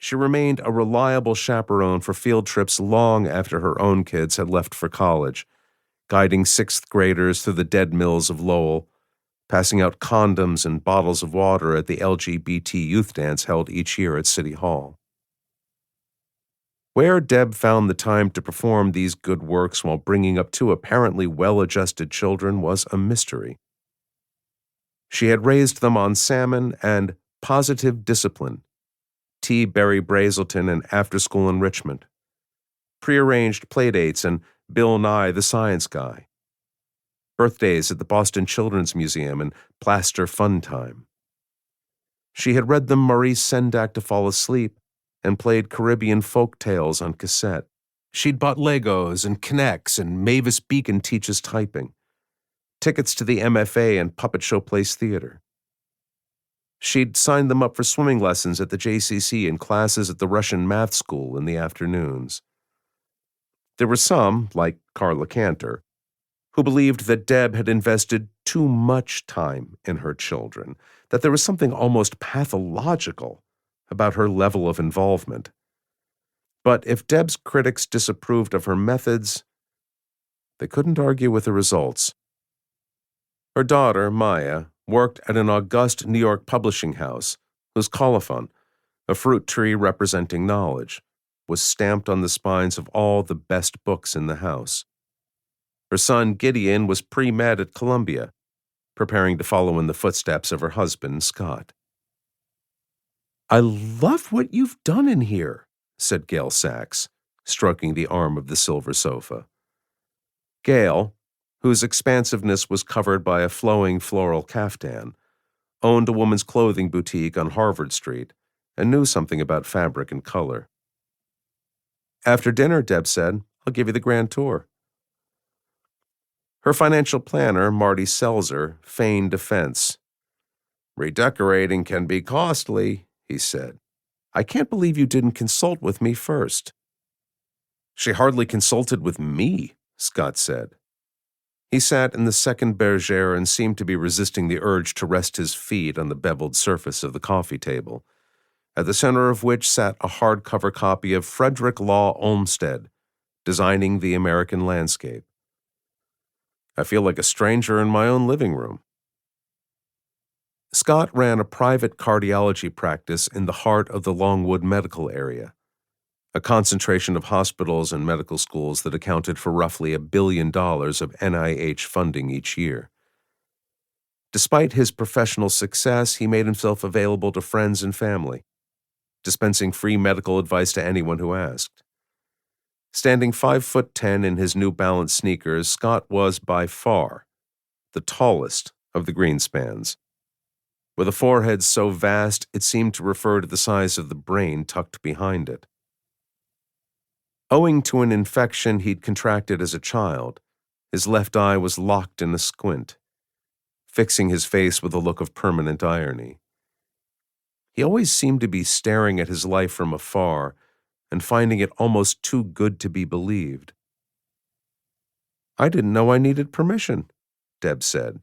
She remained a reliable chaperone for field trips long after her own kids had left for college, guiding sixth graders through the dead mills of Lowell, passing out condoms and bottles of water at the LGBT youth dance held each year at City Hall. Where Deb found the time to perform these good works while bringing up two apparently well-adjusted children was a mystery. She had raised them on salmon and positive discipline, T. Barry Brazelton and after-school enrichment, prearranged playdates and Bill Nye the Science Guy, birthdays at the Boston Children's Museum and Plaster Fun Time. She had read them Maurice Sendak to fall asleep and played Caribbean folk tales on cassette. She'd bought Legos and Kinects and Mavis Beacon teaches typing, tickets to the MFA and Puppet Show Place Theater. She'd signed them up for swimming lessons at the JCC and classes at the Russian math school in the afternoons. There were some, like Carla Cantor, who believed that Deb had invested too much time in her children, that there was something almost pathological about her level of involvement. But if Deb's critics disapproved of her methods, they couldn't argue with the results. Her daughter, Maya, worked at an august New York publishing house whose colophon, a fruit tree representing knowledge, was stamped on the spines of all the best books in the house. Her son, Gideon, was pre-med at Columbia, preparing to follow in the footsteps of her husband, Scott. "I love what you've done in here," said Gail Sachs, stroking the arm of the silver sofa. Gail, whose expansiveness was covered by a flowing floral caftan, owned a woman's clothing boutique on Harvard Street and knew something about fabric and color. After dinner, Deb said, "I'll give you the grand tour." Her financial planner, Marty Selzer, feigned defense. "Redecorating can be costly," he said. "I can't believe you didn't consult with me first." "She hardly consulted with me," Scott said. He sat in the second bergère and seemed to be resisting the urge to rest his feet on the beveled surface of the coffee table, at the center of which sat a hardcover copy of Frederick Law Olmsted, Designing the American Landscape. "I feel like a stranger in my own living room." Scott ran a private cardiology practice in the heart of the Longwood medical area, a concentration of hospitals and medical schools that accounted for roughly $1 billion of NIH funding each year. Despite his professional success, he made himself available to friends and family, dispensing free medical advice to anyone who asked. Standing 5'10" in his New Balance sneakers, Scott was by far the tallest of the Greenspans, with a forehead so vast it seemed to refer to the size of the brain tucked behind it. Owing to an infection he'd contracted as a child, his left eye was locked in a squint, fixing his face with a look of permanent irony. He always seemed to be staring at his life from afar and finding it almost too good to be believed. "I didn't know I needed permission," Deb said,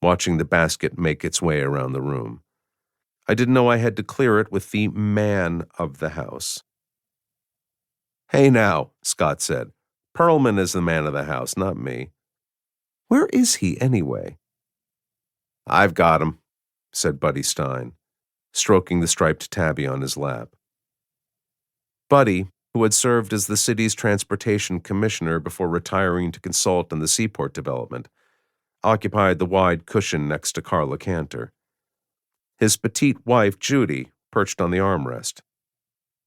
watching the basket make its way around the room. "I didn't know I had to clear it with the man of the house." "Hey now," Scott said. "Perlman is the man of the house, not me." "Where is he, anyway?" "I've got him," said Buddy Stein, stroking the striped tabby on his lap. Buddy, who had served as the city's transportation commissioner before retiring to consult on the seaport development, occupied the wide cushion next to Carla Cantor. His petite wife, Judy, perched on the armrest.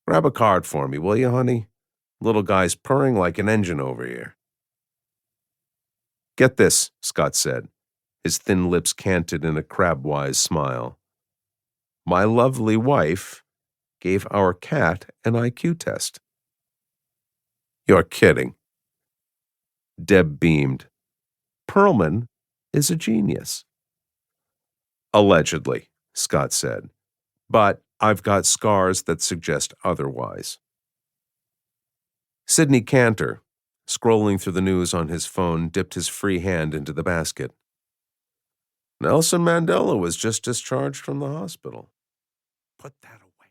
"Grab a card for me, will you, honey? Little guy's purring like an engine over here." "Get this," Scott said, his thin lips canted in a crabwise smile. "My lovely wife gave our cat an IQ test." "You're kidding." Deb beamed. "Perlman is a genius." "Allegedly," Scott said. "But I've got scars that suggest otherwise." Sidney Cantor, scrolling through the news on his phone, dipped his free hand into the basket. "Nelson Mandela was just discharged from the hospital." "Put that